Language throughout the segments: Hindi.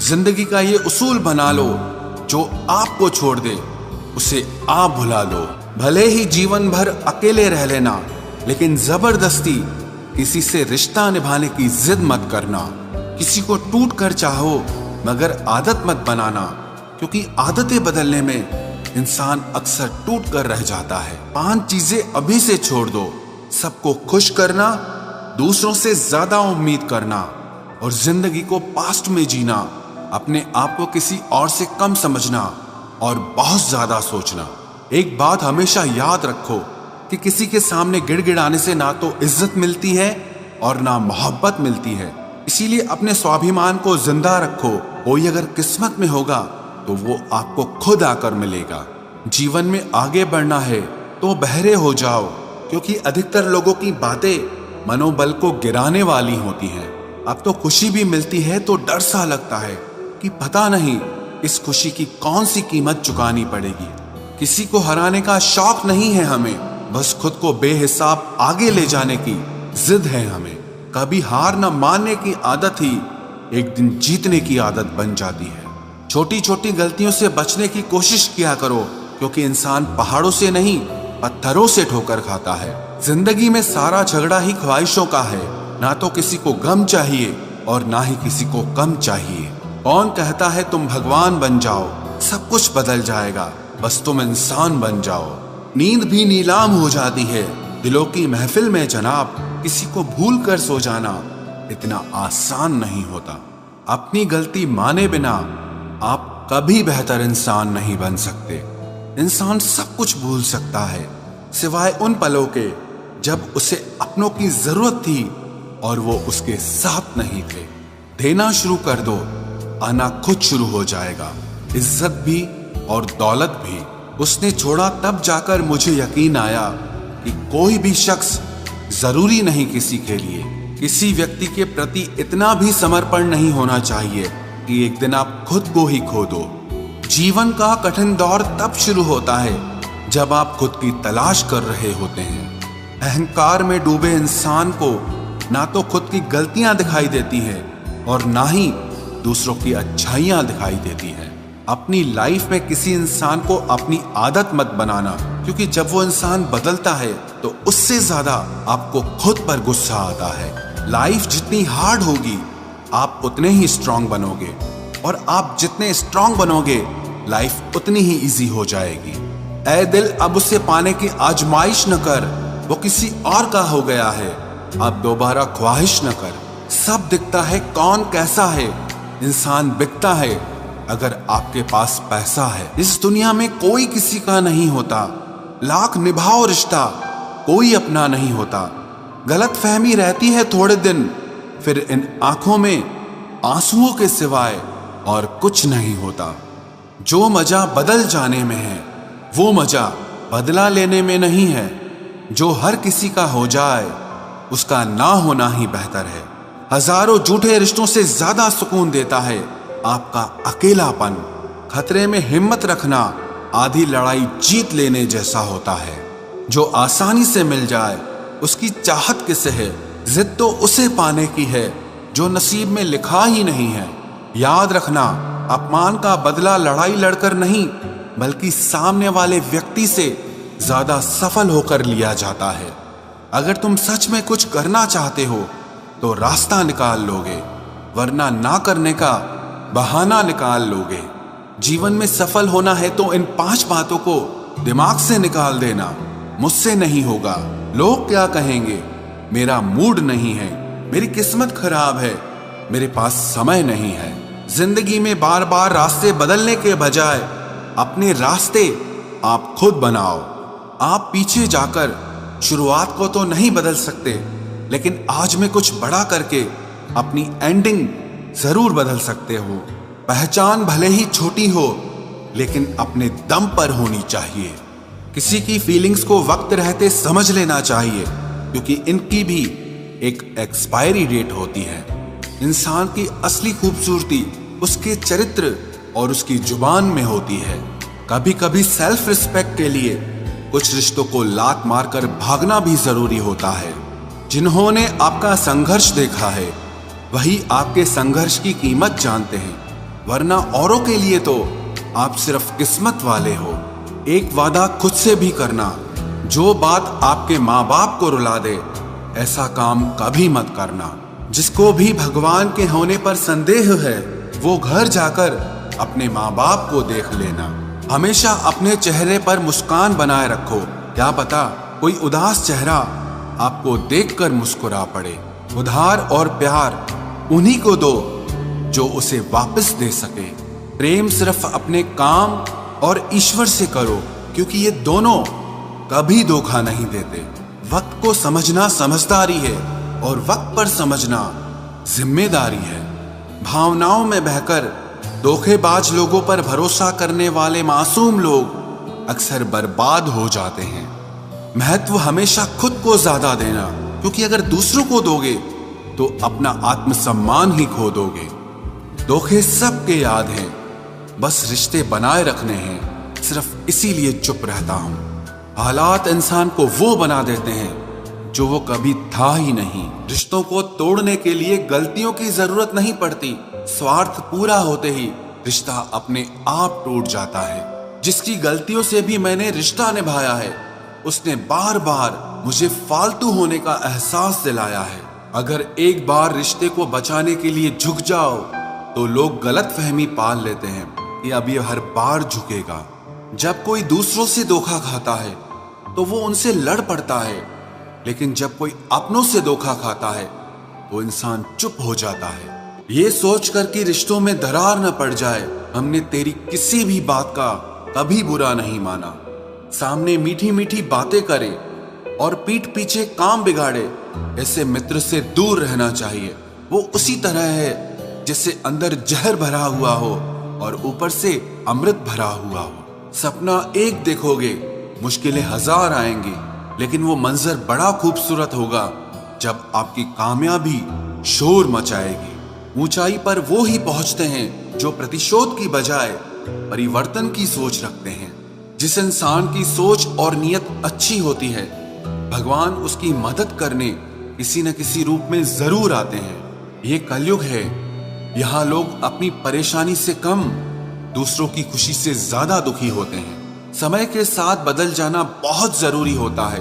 जिंदगी का ये उसूल बना लो, जो आपको छोड़ दे उसे आप भुला लो। भले ही जीवन भर अकेले रह लेना, लेकिन जबरदस्ती किसी से रिश्ता निभाने की जिद मत करना। किसी को टूट कर चाहो, मगर आदत मत बनाना, क्योंकि आदतें बदलने में इंसान अक्सर टूट कर रह जाता है। 5 चीजें अभी से छोड़ दो। सबको खुश करना, दूसरों से ज्यादा उम्मीद करना और जिंदगी को पास्ट में जीना, अपने आप को किसी और से कम समझना और बहुत ज्यादा सोचना। एक बात हमेशा याद रखो कि किसी के सामने गिड़गिड़ाने से ना तो इज्जत मिलती है और ना मोहब्बत मिलती है। इसीलिए अपने स्वाभिमान को जिंदा रखो। कोई अगर किस्मत में होगा तो वो आपको खुद आकर मिलेगा। जीवन में आगे बढ़ना है तो बहरे हो जाओ, क्योंकि अधिकतर लोगों की बातें मनोबल को गिराने वाली होती हैं। अब तो खुशी भी मिलती है तो डर सा लगता है कि पता नहीं इस खुशी की कौन सी कीमत चुकानी पड़ेगी। किसी को हराने का शौक नहीं है हमें, बस खुद को बेहिसाब आगे ले जाने की जिद है हमें। कभी हार न मानने की आदत ही एक दिन जीतने की आदत बन जाती है। छोटी छोटी गलतियों से बचने की कोशिश किया करो, क्योंकि इंसान पहाड़ों से नहीं पत्थरों से ठोकर खाता है। जिंदगी में सारा झगड़ा ही ख्वाहिशों का है। ना तो किसी को गम चाहिए और ना ही किसी को कम चाहिए। कौन कहता है तुम भगवान बन जाओ, सब कुछ बदल जाएगा, बस तुम इंसान बन जाओ। नींद भी नीलाम हो जाती है दिलों की महफिल में जनाब। किसी को भूल कर सो जाना इतना आसान नहीं होता। अपनी गलती माने बिना आप कभी बेहतर इंसान नहीं बन सकते। इंसान सब कुछ भूल सकता है, सिवाय उन पलों के जब उसे अपनों की जरूरत थी और वो उसके साथ नहीं थे। देना शुरू कर दो, आना खुद शुरू हो जाएगा। इज्जत भी और दौलत भी उसने छोड़ा, तब जाकर मुझे यकीन आया कि कोई भी शख्स जरूरी नहीं किसी के लिए। किसी व्यक्ति के प्रति इतना भी समर्पण नहीं होना चाहिए कि एक दिन आप खुद को ही खो दो। जीवन का कठिन दौर तब शुरू होता है जब आप खुद की तलाश कर रहे होते हैं। अहंकार में डूबे इंसान को ना तो खुद की गलतियां दिखाई देती हैं और ना ही दूसरों की अच्छाइयां दिखाई देती हैं। अपनी लाइफ में किसी इंसान को अपनी आदत मत बनाना, क्योंकि जब वो इंसान बदलता है तो उससे ज्यादा आपको खुद पर गुस्सा आता है। लाइफ जितनी हार्ड होगी आप उतने ही स्ट्रांग बनोगे, और आप जितने स्ट्रांग बनोगे लाइफ उतनी ही इजी हो जाएगी। ऐ दिल अब उसे पाने की आजमाइश न कर, वो किसी और का हो गया है, अब दोबारा ख्वाहिश न कर। सब दिखता है कौन कैसा है, इंसान बिकता है अगर आपके पास पैसा है। इस दुनिया में कोई किसी का नहीं होता, लाख निभाओ रिश्ता कोई अपना नहीं होता। गलत फहमी रहती है थोड़े दिन, फिर इन आंखों में आंसुओं के सिवाय और कुछ नहीं होता। जो मजा बदल जाने में है वो मजा बदला लेने में नहीं है। जो हर किसी का हो जाए उसका ना होना ही बेहतर है। हजारों झूठे रिश्तों से ज्यादा सुकून देता है आपका अकेलापन। खतरे में हिम्मत रखना आधी लड़ाई जीत लेने जैसा होता है। जो आसानी से मिल जाए उसकी चाहत किसे है, जिद तो उसे पाने की है जो नसीब में लिखा ही नहीं है। याद रखना, अपमान का बदला लड़ाई लड़कर नहीं, बल्कि सामने वाले व्यक्ति से ज्यादा सफल होकर लिया जाता है। अगर तुम सच में कुछ करना चाहते हो तो रास्ता निकाल लोगे, वरना ना करने का बहाना निकाल लोगे। जीवन में सफल होना है तो इन 5 बातों को दिमाग से निकाल देना। मुझसे नहीं होगा, लोग क्या कहेंगे, मेरा मूड नहीं है, मेरी किस्मत खराब है, मेरे पास समय नहीं है। जिंदगी में बार बार रास्ते बदलने के बजाय अपने रास्ते आप खुद बनाओ। आप पीछे जाकर शुरुआत को तो नहीं बदल सकते, लेकिन आज में कुछ बड़ा करके अपनी एंडिंग जरूर बदल सकते हो। पहचान भले ही छोटी हो, लेकिन अपने दम पर होनी चाहिए। किसी की फीलिंग्स को वक्त रहते समझ लेना चाहिए, क्योंकि इनकी भी एक एक्सपायरी डेट होती है। इंसान की असली खूबसूरती उसके चरित्र और उसकी जुबान में होती है। कभी कभी सेल्फ रिस्पेक्ट के लिए कुछ रिश्तों को लात मारकर भागना भी जरूरी होता है। जिन्होंने आपका संघर्ष देखा है वही आपके संघर्ष की कीमत जानते हैं। वरना औरों के लिए तो आप सिर्फ किस्मत वाले हो। एक वादा खुद से भी करना, जो बात आपके माँ बाप को रुला दे ऐसा काम कभी मत करना। जिसको भी भगवान के होने पर संदेह है वो घर जाकर अपने माँ बाप को देख लेना। हमेशा अपने चेहरे पर मुस्कान बनाए रखो, क्या पता कोई उदास चेहरा आपको देखकर मुस्कुरा पड़े। उधार और प्यार उन्हीं को दो जो उसे वापस दे सके। प्रेम सिर्फ अपने काम और ईश्वर से करो, क्योंकि ये दोनों कभी धोखा नहीं देते। वक्त को समझना समझदारी है और वक्त पर समझना जिम्मेदारी है। भावनाओं में बहकर धोखेबाज लोगों पर भरोसा करने वाले मासूम लोग अक्सर बर्बाद हो जाते हैं। महत्व हमेशा खुद को ज्यादा देना, क्योंकि अगर दूसरों को दोगे तो अपना आत्मसम्मान ही खो दोगे। धोखे सबके याद हैं, बस रिश्ते बनाए रखने हैं, सिर्फ इसीलिए चुप रहता हूं। हालात इंसान को वो बना देते हैं जो वो कभी था ही नहीं। रिश्तों को तोड़ने के लिए गलतियों की जरूरत नहीं पड़ती, स्वार्थ पूरा होते ही रिश्ता अपने आप टूट जाता है। जिसकी गलतियों से भी मैंने रिश्ता निभाया है उसने बार बार मुझे फालतू होने का एहसास दिलाया है। अगर एक बार रिश्ते को बचाने के लिए झुक जाओ तो लोग गलतफहमी पाल लेते हैं कि अब ये हर बार झुकेगा। जब कोई दूसरों से धोखा खाता है तो वो उनसे लड़ पड़ता है, लेकिन जब कोई अपनों से धोखा खाता है तो इंसान चुप हो जाता है। ये सोचकर कि रिश्तों में दरार न पड़ जाए, हमने तेरी किसी भी बात का कभी बुरा नहीं माना। सामने मीठी मीठी बातें करे और पीठ पीछे काम बिगाड़े, ऐसे मित्र से दूर रहना चाहिए। वो उसी तरह है जैसे अंदर जहर भरा हुआ हो और ऊपर से अमृत भरा हुआ हो। सपना एक देखोगे, मुश्किलें हजार आएंगी, लेकिन वो मंजर बड़ा खूबसूरत होगा जब आपकी कामयाबी शोर मचाएगी। ऊंचाई पर वो ही पहुंचते हैं जो प्रतिशोध की बजाय परिवर्तन की सोच रखते हैं। जिस इंसान की सोच और नियत अच्छी होती है, भगवान उसकी मदद करने किसी न किसी रूप में जरूर आते हैं। ये कलयुग है, यहाँ लोग अपनी परेशानी से कम दूसरों की खुशी से ज्यादा दुखी होते हैं। समय के साथ बदल जाना बहुत जरूरी होता है,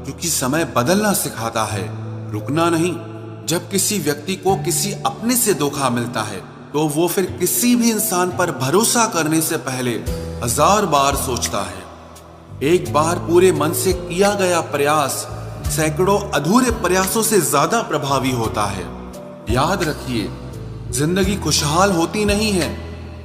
क्योंकि समय बदलना सिखाता है, रुकना नहीं। जब किसी व्यक्ति को किसी अपने से धोखा मिलता है तो वो फिर किसी भी इंसान पर भरोसा करने से पहले 1000 बार सोचता है। एक बार पूरे मन से किया गया प्रयास सैकड़ों अधूरे प्रयासों से ज्यादा प्रभावी होता है। याद रखिए, जिंदगी खुशहाल होती नहीं है,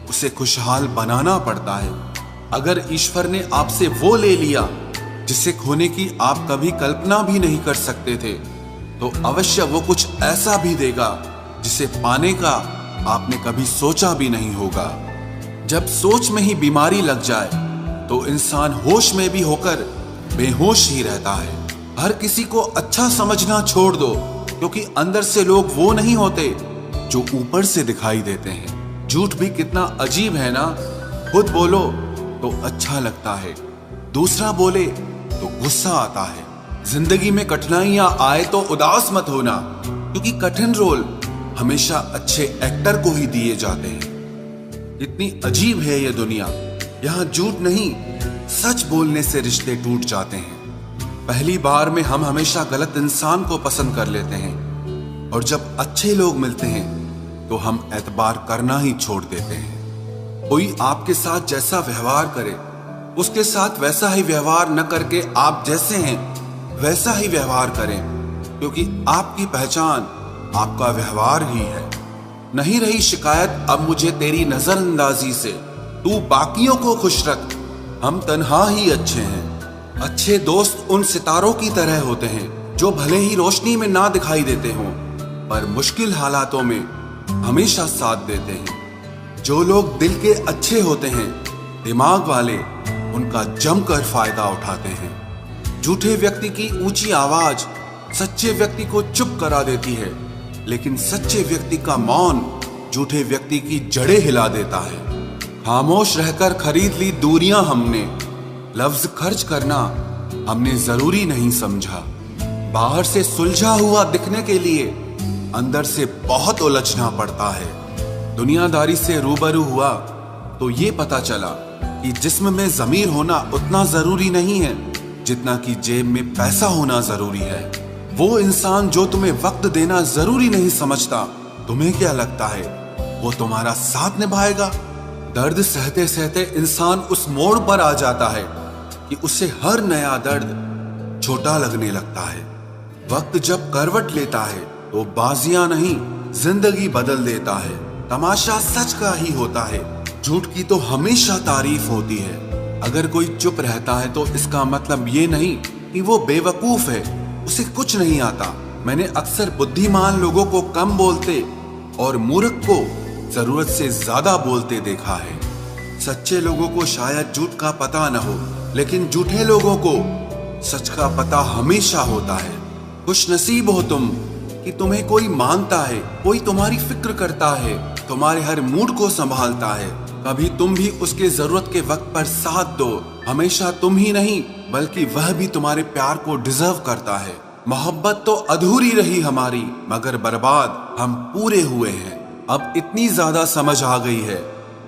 उसे खुशहाल बनाना पड़ता है। अगर ईश्वर ने आपसे वो ले लिया जिसे खोने की आप कभी कल्पना भी नहीं कर सकते थे, तो अवश्य वो कुछ ऐसा भी देगा जिसे पाने का आपने कभी सोचा भी नहीं होगा। जब सोच में ही बीमारी लग जाए तो इंसान होश में भी होकर बेहोश ही रहता है। हर किसी को अच्छा समझना छोड़ दो, क्योंकि अंदर से लोग वो नहीं होते जो ऊपर से दिखाई देते हैं। झूठ भी कितना अजीब है ना, खुद बोलो तो अच्छा लगता है, दूसरा बोले तो गुस्सा आता है। जिंदगी में कठिनाइयां आए तो उदास मत होना, क्योंकि कठिन रोल हमेशा अच्छे एक्टर को ही दिए जाते हैं। इतनी अजीब है ये दुनिया, यहाँ झूठ नहीं सच बोलने से रिश्ते टूट जाते हैं। पहली बार में हम हमेशा गलत इंसान को पसंद कर लेते हैं, और जब अच्छे लोग मिलते हैं तो हम एतबार करना ही छोड़ देते हैं। कोई आपके साथ जैसा व्यवहार करे उसके साथ वैसा ही व्यवहार न करके आप जैसे हैं वैसा ही व्यवहार करें, क्योंकि आपकी पहचान आपका व्यवहार ही है। नहीं रही शिकायत अब मुझे तेरी नजरअंदाजी से, तू बाकियों को खुश रख, हम तन्हा ही अच्छे हैं। अच्छे दोस्त उन सितारों की तरह होते हैं जो भले ही रोशनी में ना दिखाई देते हों, पर मुश्किल हालातों में हमेशा साथ देते हैं। जो लोग दिल के अच्छे होते हैं, दिमाग वाले उनका जमकर फायदा उठाते हैं। झूठे व्यक्ति की ऊंची आवाज सच्चे व्यक्ति को चुप करा देती है, लेकिन सच्चे व्यक्ति का मौन झूठे व्यक्ति की जड़ें हिला देता है। खामोश रहकर खरीद ली दूरियां हमने, लफ्ज खर्च करना हमने जरूरी नहीं समझा। बाहर से सुलझा हुआ दिखने के लिए अंदर से बहुत उलझना पड़ता है। दुनियादारी से रूबरू हुआ तो ये पता चला कि जिस्म में ज़मीर होना उतना जरूरी नहीं है जितना कि जेब में पैसा होना जरूरी है। वो इंसान जो तुम्हें वक्त देना जरूरी नहीं समझता, तुम्हें क्या लगता है वो तुम्हारा साथ निभाएगा? दर्द सहते सहते इंसान उस मोड़ पर आ जाता है कि उसे हर नया दर्द छोटा लगने लगता है। वक्त जब करवट लेता है तो बाजियां नहीं जिंदगी बदल देता है। तमाशा सच का ही होता है, झूठ की तो हमेशा तारीफ होती है। अगर कोई चुप रहता है तो इसका मतलब ये नहीं कि वो बेवकूफ है, उसे कुछ नहीं आता। मैंने अक्सर बुद्धिमान लोगों को कम बोलते और मूर्ख को जरूरत से ज्यादा बोलते देखा है। सच्चे लोगों को शायद झूठ का पता न हो, लेकिन झूठे लोगों को सच का पता हमेशा होता है। खुश नसीब हो तुम कि तुम्हें कोई मानता है, कोई तुम्हारी फिक्र करता है, तुम्हारे हर मूड को संभालता है। कभी तुम भी उसके जरूरत के वक्त पर साथ दो। हमेशा तुम ही नहीं बल्कि वह भी तुम्हारे प्यार को डिजर्व करता है। मोहब्बत तो अधूरी रही हमारी, मगर बर्बाद हम पूरे हुए हैं। अब इतनी ज्यादा समझ आ गई है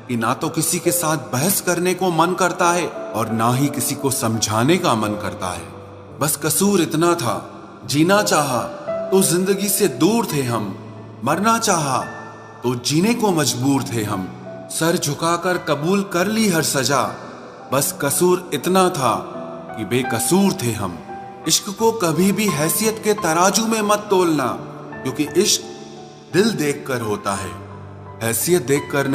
कि ना तो किसी के साथ बहस करने को मन करता है और ना ही किसी को समझाने का मन करता है। बस कसूर इतना था, जीना चाहा तो जिंदगी से दूर थे हम, मरना चाहा तो जीने को मजबूर थे हम। सर झुकाकर कबूल कर ली हर सजा, बस कसूर इतना था कि बेकसूर थे हम। इश्क को कभी भी हैसियत के तराजू में मत तोलना, क्योंकि इश्क दिल देखकर होता है, हैसियत देखकर